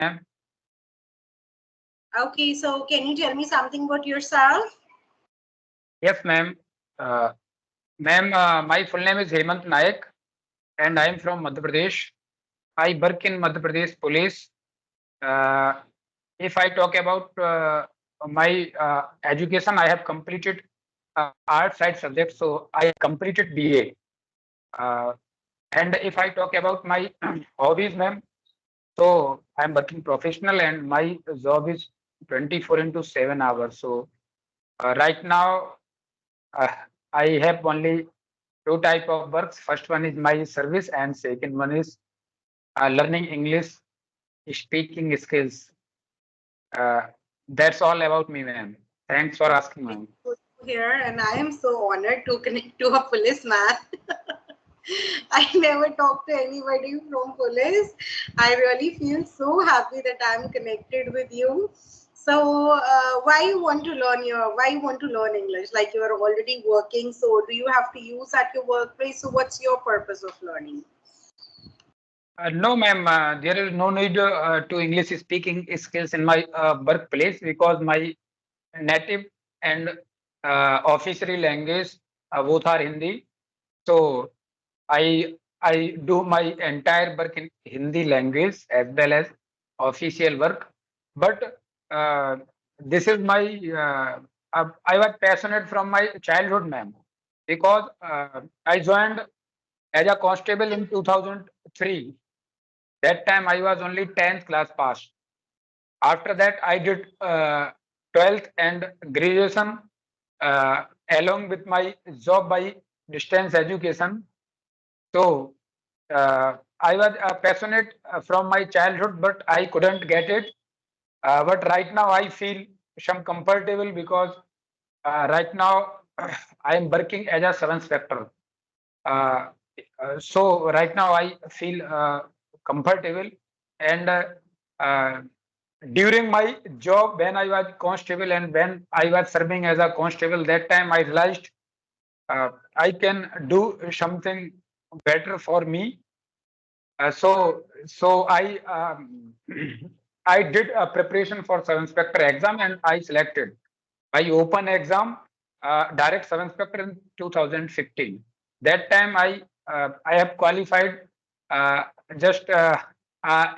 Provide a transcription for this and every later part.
ma'am. Okay, so can you tell me something about yourself? Yes, ma'am. Uh, Ma'am, my full name is Hemant Nayak, and I am from Madhya Pradesh. I work in Madhya Pradesh Police. Uh, if I talk about my education, I have completed art side subject, so I completed BA. Uh, and if I talk about my hobbies, ma'am, so I'm working professional, and my job is 24 into 7 hours. So right now, uh, I have only two type of works. First one is my service, and second one is learning English speaking skills. Uh, that's all about me, ma'am. Thanks for asking, It's ma'am. good to hear, and I am so honored to connect to a policeman. I never talked to anybody from police. I really feel so happy that I'm connected with you. So, why you want to learn English? Like you are already working, so do you have to use at your workplace? So, what's your purpose of learning? No, ma'am. There is no need to English speaking skills in my workplace because my native and official language both are Hindi. So I do my entire work in Hindi language as well as official work. But this is my I was passionate from my childhood, ma'am, because I joined as a constable in 2003. That time I was only 10th class passed. After that, I did 12th and graduation along with my job by distance education. So I was passionate from my childhood, but I couldn't get it. But right now, I feel some comfortable because right now I am working as a sub inspector. Uh, so right now I feel comfortable, and uh, during my job when I was constable and when I was serving as a constable, that time I realized I can do something better for me. So I I did a preparation for sub inspector exam and I selected. I open exam direct sub inspector in 2015. That time I have qualified uh, just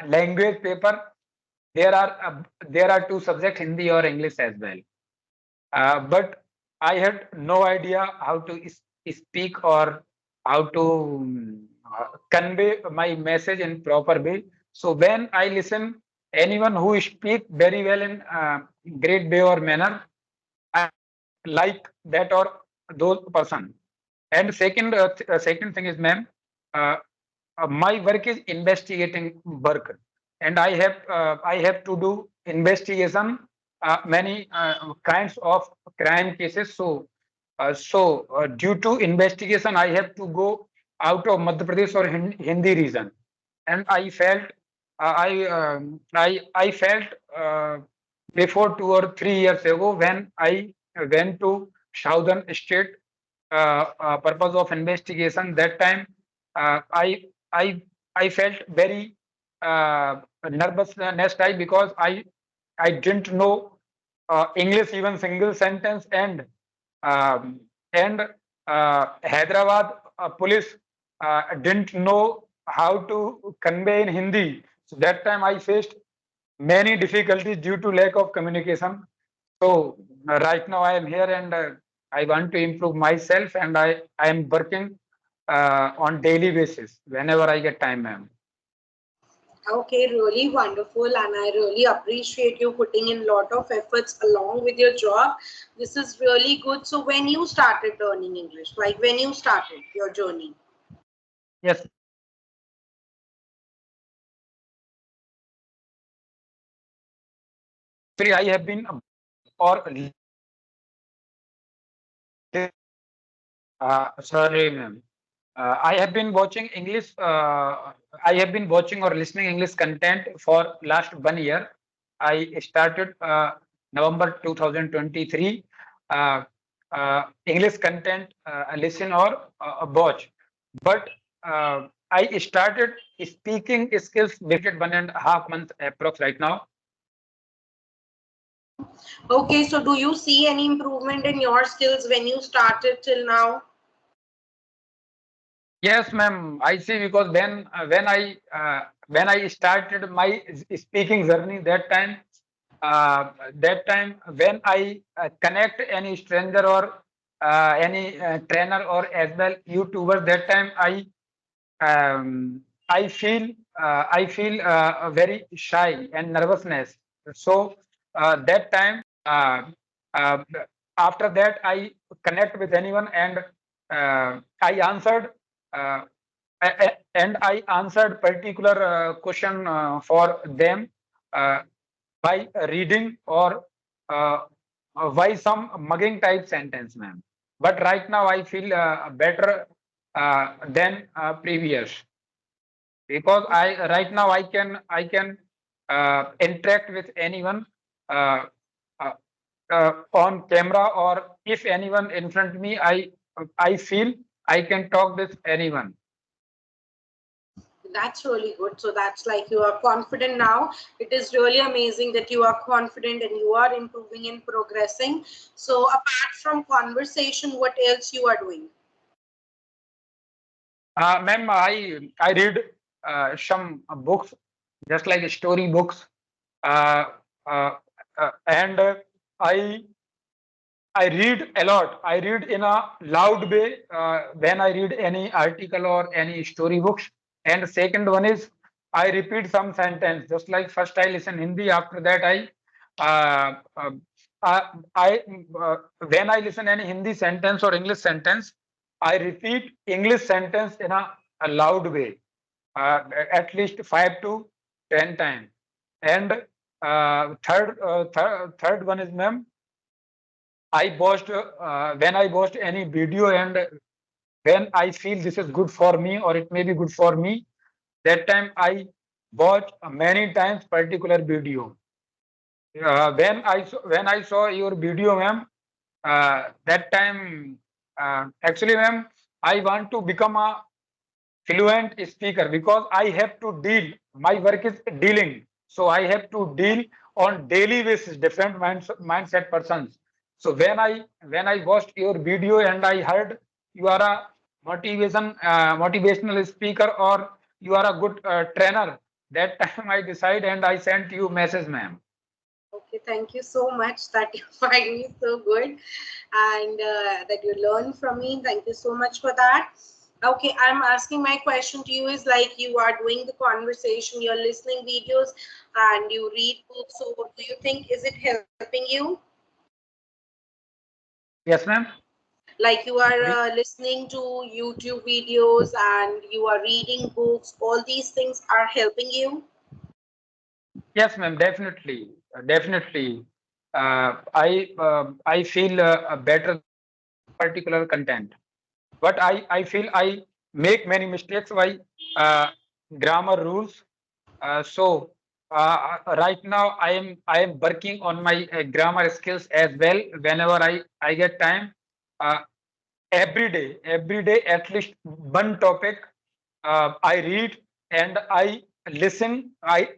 language paper. There are two subjects, Hindi or English as well. But I had no idea how to speak or how to convey my message in proper way. So when I listen anyone who speak very well in great way or manner, I like that or those person. And second thing is, ma'am, uh, my work is investigating work, and I have to do investigation many kinds of crime cases. So due to investigation, I have to go out of Madhya Pradesh or Hindi region, and I felt before 2 or 3 years ago when I went to southern state purpose of investigation. That time I I I felt very nervousness type because I didn't know English even single sentence, um, and Hyderabad police didn't know how to convey in Hindi. So that time I faced many difficulties due to lack of communication. So right now I am here, and I want to improve myself, and I am working on daily basis whenever I get time, ma'am. Okay, really wonderful, and I really appreciate you putting in lot of efforts along with your job. This is really good. So, when you started learning English, like when you started your journey? Yes, actually I have been or sorry, ma'am. I have been watching English. I have been watching or listening English content for last 1 year. I started November 2023. Uh, English content listen or watch, but I started speaking skills 1.5 months approx right now. Okay, so do you see any improvement in your skills when you started till now? Yes, ma'am. I see because when I started my speaking journey that time when I connect any stranger or any trainer or as well YouTuber, that time I feel very shy and nervousness. So that time uh, after that I connect with anyone and I answered uh, and I answered particular question for them uh, by reading or uh, by some mugging type sentence, ma'am. But right now I feel better than previous because I right now I can interact with anyone uh, uh, on camera or if anyone in front of me I feel I can talk with anyone. That's really good. So that's like you are confident now. It is really amazing that you are confident and you are improving and progressing. So apart from conversation, what else you are doing? Ma'am, I read some books, just like story books, uh, and I I read a lot. I read in a loud way when I read any article or any story books. And second one is I repeat some sentence. Just like first I listen Hindi, after that uh, uh, I when I listen any Hindi sentence or English sentence, I repeat English sentence in a loud way, at least 5 to 10 times. And third one is, ma'am, I watched when I watched any video and when I feel this is good for me or it may be good for me, that time I watch many times particular video. When I saw your video, ma'am, that time actually, ma'am, I want to become a fluent speaker because I have to deal. My work is dealing, so I have to deal on daily basis different mindset persons. So when I watched your video and I heard you are a motivational speaker or you are a good trainer, that time I decide and I sent you message, ma'am. Okay, thank you so much that you find me so good and that you learn from me. Thank you so much for that. Okay, I'm asking my question to you is like you are doing the conversation, you're listening videos and you read books. So do you think is it helping you? Yes, ma'am. Like you are Sorry. listening to YouTube videos and you are reading books, all these things are helping you? Yes, ma'am. Definitely, definitely. I feel better particular content. But I feel I make many mistakes by uh, grammar rules. Right now I am working on my grammar skills as well. Whenever I get time, uh, every day at least one topic I read and I listen. I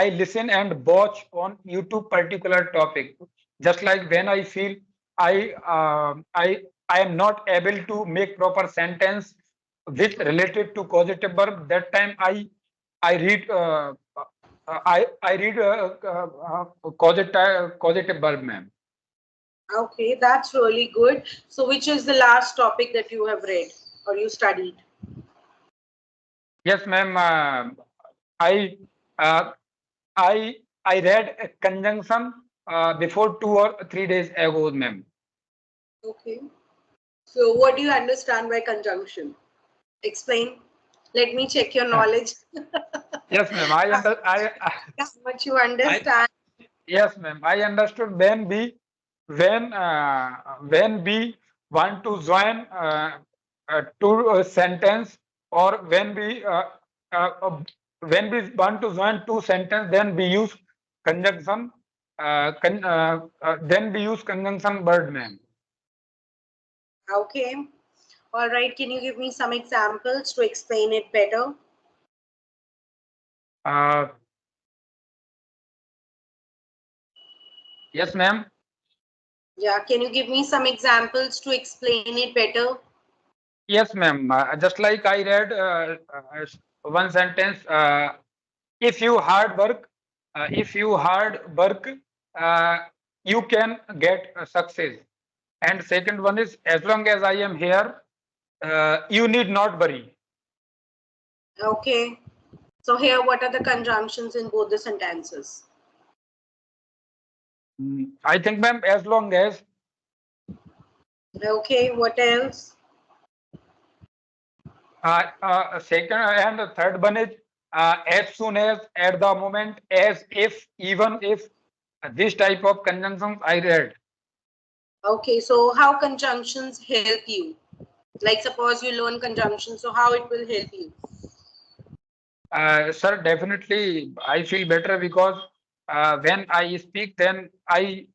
listen and watch on YouTube particular topic. Just like when I feel I I am not able to make proper sentence which related to causative verb. That time I read I read causative verb, ma'am. Okay, that's really good. So which is the last topic that you have read or you studied? Yes, ma'am. I uh, I read a conjunction before 2 or 3 days ago, ma'am. Okay. So what do you understand by conjunction? Explain. Let me check your knowledge. Yes, ma'am. How much you I understand. yes, ma'am. I understood when we want to join two sentence or uh, uh, when we want to join two sentence, then we use conjunction. Then we use conjunction word, ma'am. Okay. All right, can you give me some examples to explain it better? Uh, yes, ma'am. Yeah, can you give me some examples to explain it better? Yes, ma'am. Just like I read one sentence, if you hard work, uh, you can get success. And second one is, as long as I am here, you need not worry. Okay. So here, what are the conjunctions in both the sentences? I think, ma'am, as long as Okay, what else? second and the third one is as soon as, at the moment, as if, even if, this type of conjunctions I read. Okay, so how conjunctions help you? Like suppose you learn conjunctions, so how it will help you? Sir, definitely I feel better because when I speak, then I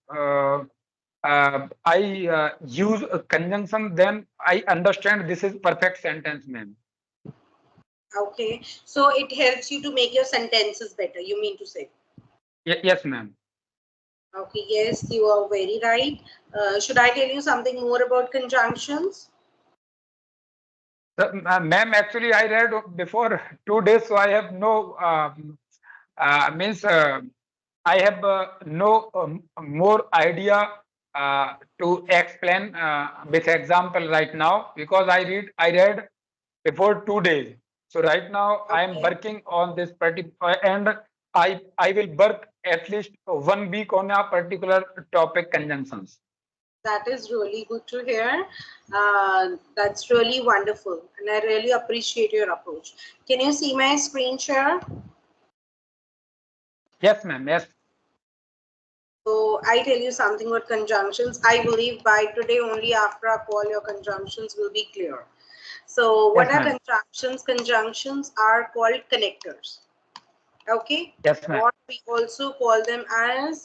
use a conjunction, then I understand this is perfect sentence, ma'am. Okay, so it helps you to make your sentences better, you mean to say? Yes, ma'am. Okay, yes, you are very right. Should I tell you something more about conjunctions? Ma'am, actually, I read before 2 days, so I have no means I have no more idea to explain with example right now because I read before 2 days. So right now I am Okay, working on this particular and I will work at least 1 week on a particular topic conjunctions. that is really good to hear. That's really wonderful, and I really appreciate your approach. Can you see my screen share? Yes, ma'am. Yes. So I tell you something about conjunctions. I believe by today only after our call your conjunctions will be clear. So what Yes, are ma'am. conjunctions? Conjunctions are called connectors. Okay, Yes, ma'am. or we also call them as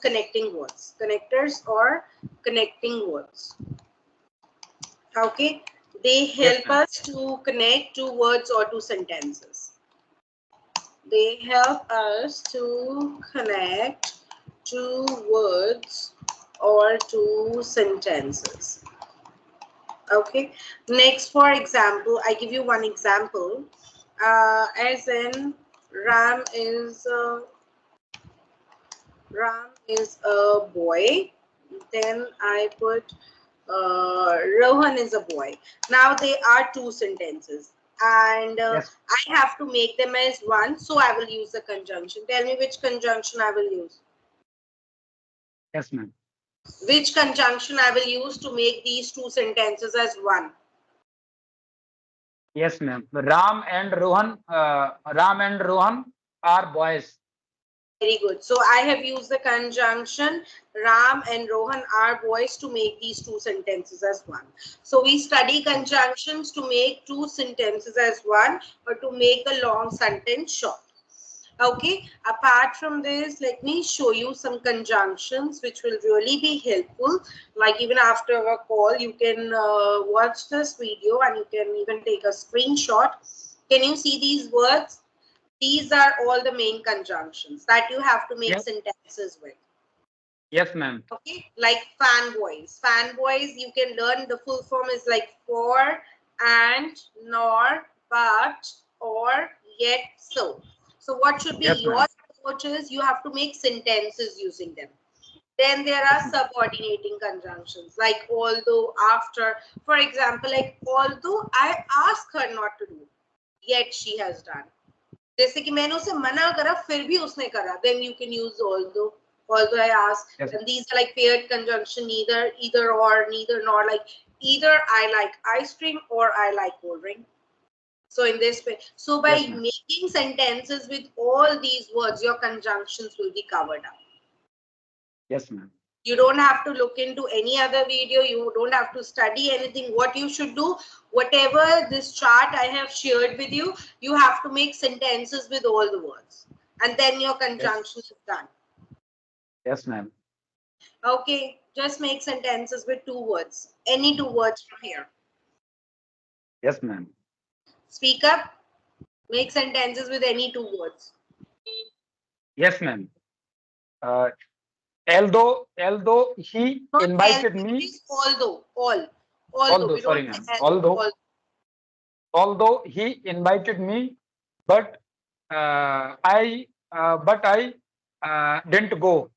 connecting words. Connectors or connecting words. Okay, they Yes, help ma'am. us to connect two words or two sentences. They help us to connect two words or two sentences. Okay. Next, for example, I give you one example. As in, Ram is Ram is a boy. Then I put Rohan is a boy. Now they are two sentences, and Yes. I have to make them as one. So I will use the conjunction. Tell me which conjunction I will use. Yes, ma'am. Which conjunction I will use to make these two sentences as one. Yes, ma'am. Ram and Rohan are boys. Very good. So I have used the conjunction Ram and Rohan are boys to make these two sentences as one. So we study conjunctions to make two sentences as one or to make a long sentence short. Okay, apart from this, let me show you some conjunctions which will really be helpful. Like even after our call, you can watch this video and you can even take a screenshot. Can you see these words? These are all the main conjunctions that you have to make Yes. sentences with. Yes, ma'am. Okay, like fanboys. Fanboys, you can learn the full form is like for, and, nor, but, or, yet, so. So what should be Yes, your ma'am. approach is you have to make sentences using them. Then there are Yes, ma'am. subordinating conjunctions like although, after. For example, like although I ask her not to do, yet she has done. जैसे कि मैंने उसे मना करा फिर भी उसने करा, then you can use although I ask, Yes, and these are like paired conjunction, neither, either or, neither nor, like either I like ice cream or I like cold drink. So in this way, so by yes, ma'am. making sentences with all these words, your conjunctions will be covered up. Yes, ma'am. You don't have to look into any other video. You don't have to study anything. What you should do, whatever this chart I have shared with you, you have to make sentences with all the words. And then your Yes. conjunction is done. Yes, ma'am. Okay, just make sentences with two words. Any two words from here. Yes, ma'am. Speak up. Make sentences with any two words. Yes, ma'am. Uh, although he Not invited although, me, please, although. Although. although We sorry, don't ma'am. say although. Although although he invited me, but I didn't go.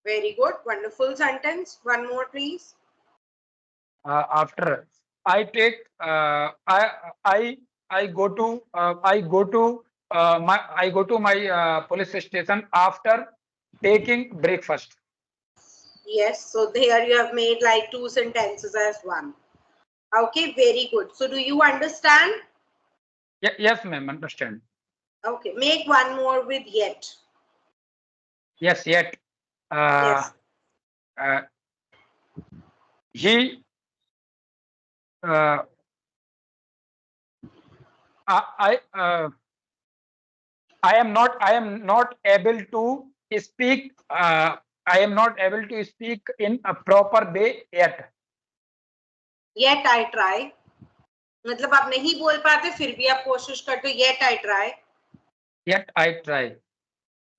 Very good. Wonderful sentence. One more, please. After I take I I go to my police station after taking breakfast. Yes. So there you have made like two sentences as one. Okay. Very good. So do you understand? Yes, ma'am. Understand. Okay. Make one more with yet. Yes, yet uh, Yes. uh, he uh, I am not able to speak. I am not able to speak in a proper way yet. Yet I try. मतलब आप नहीं बोल पाते फिर भी आप कोशिश करते हो. Yet I try. Yet I try.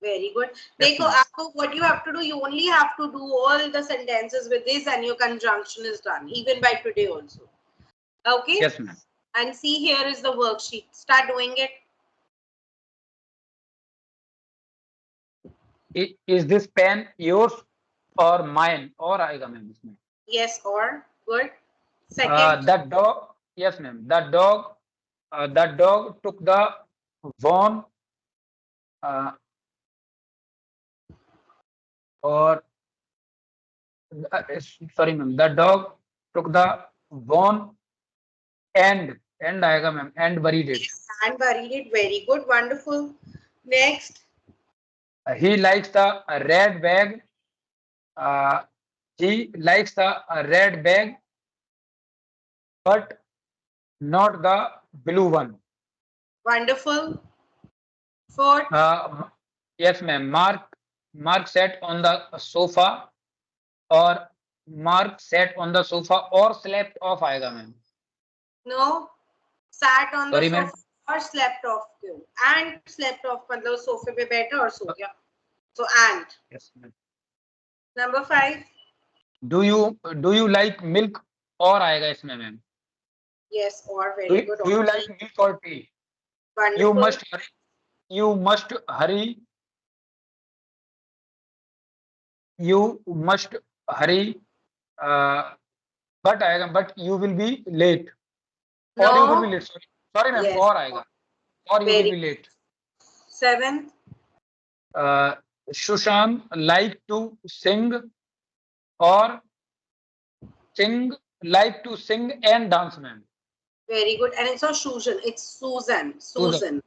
Very good. Yes, देखो ma'am. आपको what you have to do, you only have to do all the sentences with this and your conjunction is done even by today also. Okay. Yes, ma'am. And see, here is the worksheet. Start doing it. Is this pen yours or mine? Or आएगा ma'am इसमें. Yes or good. Second. That dog. Yes, ma'am. That dog took the bone. Uh, or sorry, ma'am. The dog took the bone and आएगा ma'am and buried it. And buried it. Very good. Wonderful. Next. He likes the red bag. Uh, he likes the red bag, but not the blue one. Wonderful. Fourth. Yes, ma'am. Mark sat on the sofa, or Mark sat on the sofa or slept off आएगा ma'am. No. Sat on the Sorry, ma'am. sofa or slept off. क्यों? And slept off मतलब सोफे पे बैठा और सो गया. So and. Yes, ma'am. Number 5. Do you like milk or आएगा इसमें ma'am. Yes or very good. Do you Or like tea. milk or tea? You Wonderful. must hurry. You must hurry. You must hurry. But आएगा. But you will be late. Or you will be No. late. Sorry, ma'am. Yes. Or आएगा. Or you will Very be late. 7th. Shushan like to sing or sing like to sing and dance, ma'am. Very good. And it's not Susan. It's Susan. Susan. Susan.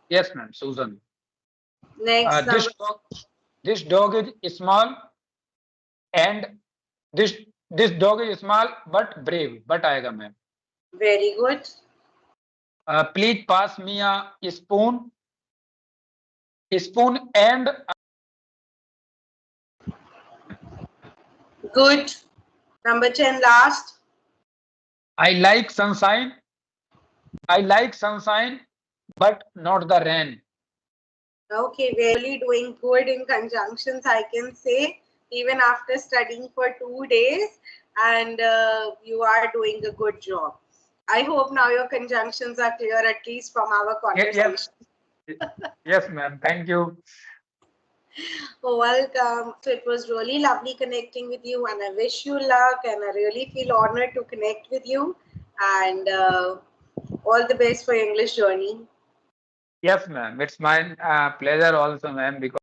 Yes, ma'am. Susan. Next number. This dog is small and this this dog is small but brave. But आएगा ma'am. Very good. Please pass me a spoon. Spoon and Good. Number 10 last. I like sunshine. I like sunshine, but not the rain. Okay, we're really doing good in conjunctions, I can say, even after studying for 2 days, and you are doing a good job. I hope now your conjunctions are clear, at least from our Yes, conversation. yes, ma'am. Thank you. Welcome. So it was really lovely connecting with you, and I wish you luck, and I really feel honored to connect with you, and all the best for your English journey. Yes, ma'am. It's my pleasure also, ma'am, because